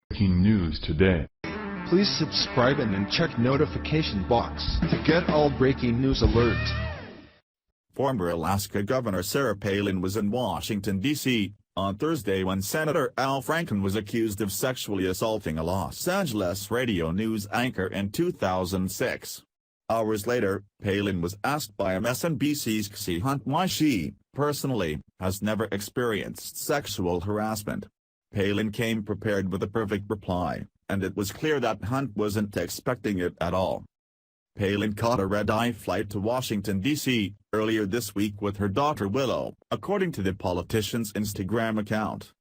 Breaking news today. Please subscribe and then check notification box to get all breaking news alerts. Former Alaska Governor Sarah Palin was in Washington, D.C., on Thursday when Senator Al Franken was accused of sexually assaulting a Los Angeles radio news anchor in 2006. Hours later, Palin was asked by MSNBC's Kasie why she, personally, has never experienced sexual harassment. Palin came prepared with a perfect reply, and it was clear that Hunt wasn't expecting it at all. Palin caught a red-eye flight to Washington, D.C., earlier this week with her daughter Willow, according to the politician's Instagram account.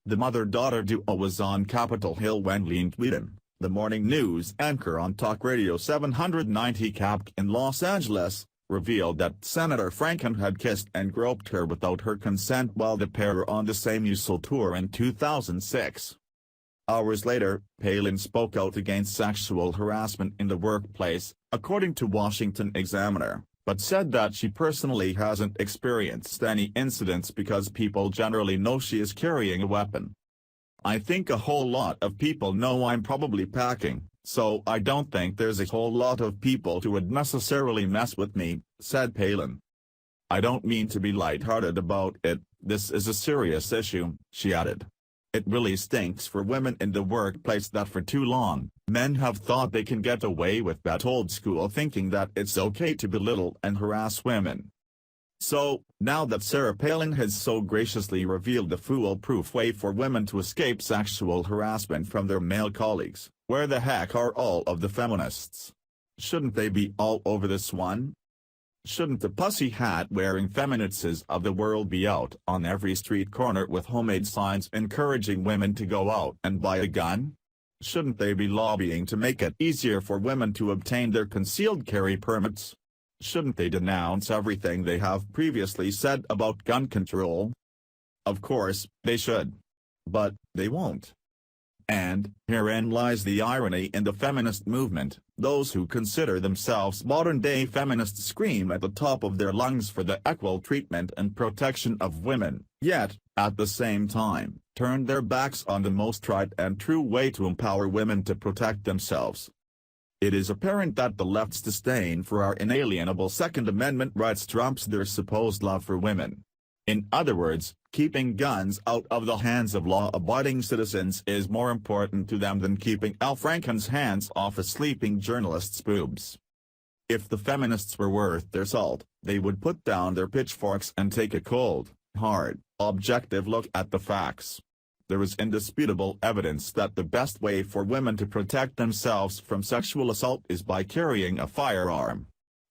The mother-daughter duo was on Capitol Hill when Lean Tweeden, the morning news anchor on talk radio 790 KAPK in Los Angeles, revealed that Senator Franken had kissed and groped her without her consent while the pair were on the same USO tour in 2006. Hours later, Palin spoke out against sexual harassment in the workplace, according to Washington Examiner, but said that she personally hasn't experienced any incidents because people generally know she is carrying a weapon. "I think a whole lot of people know I'm probably packing, so I don't think there's a whole lot of people who would necessarily mess with me," said Palin. "I don't mean to be lighthearted about it, this is a serious issue," she added. "It really stinks for women in the workplace that for too long, men have thought they can get away with that old school thinking that it's okay to belittle and harass women." So, now that Sarah Palin has so graciously revealed the foolproof way for women to escape sexual harassment from their male colleagues, where the heck are all of the feminists? Shouldn't they be all over this one? Shouldn't the pussy hat-wearing feminists of the world be out on every street corner with homemade signs encouraging women to go out and buy a gun? Shouldn't they be lobbying to make it easier for women to obtain their concealed carry permits? Shouldn't they denounce everything they have previously said about gun control? Of course, they should. But they won't. And herein lies the irony in the feminist movement. Those who consider themselves modern-day feminists scream at the top of their lungs for the equal treatment and protection of women, yet, at the same time, turn their backs on the most tried and true way to empower women to protect themselves. It is apparent that the left's disdain for our inalienable Second Amendment rights trumps their supposed love for women. In other words, keeping guns out of the hands of law-abiding citizens is more important to them than keeping Al Franken's hands off a sleeping journalist's boobs. If the feminists were worth their salt, they would put down their pitchforks and take a cold, hard, objective look at the facts. There is indisputable evidence that the best way for women to protect themselves from sexual assault is by carrying a firearm.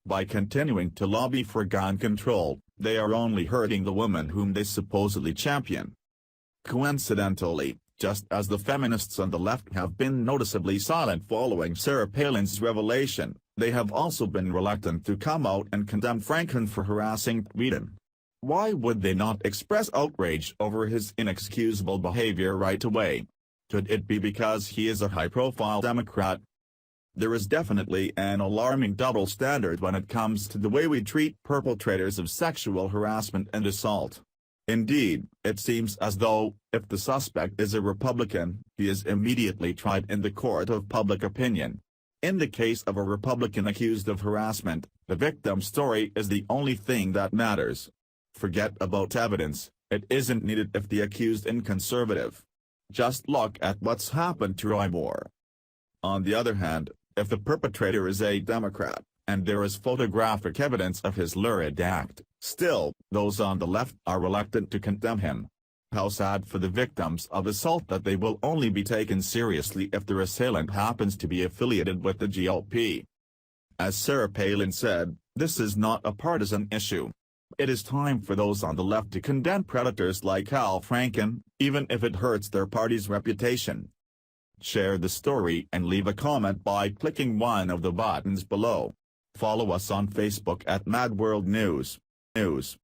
By continuing to lobby for gun control, they are only hurting the woman whom they supposedly champion. Coincidentally, just as the feminists on the left have been noticeably silent following Sarah Palin's revelation, they have also been reluctant to come out and condemn Franken for harassing Tweeden. Why would they not express outrage over his inexcusable behavior right away? Could it be because he is a high-profile Democrat? There is definitely an alarming double standard when it comes to the way we treat perpetrators of sexual harassment and assault. Indeed, it seems as though, if the suspect is a Republican, he is immediately tried in the court of public opinion. In the case of a Republican accused of harassment, the victim's story is the only thing that matters. Forget about evidence, it isn't needed if the accused is conservative. Just look at what's happened to Roy Moore. On the other hand, if the perpetrator is a Democrat, and there is photographic evidence of his lurid act, still, those on the left are reluctant to condemn him. How sad for the victims of assault that they will only be taken seriously if their assailant happens to be affiliated with the GOP. As Sarah Palin said, this is not a partisan issue. It is time for those on the left to condemn predators like Al Franken, even if it hurts their party's reputation. Share the story and leave a comment by clicking one of the buttons below. Follow us on Facebook at Mad World News.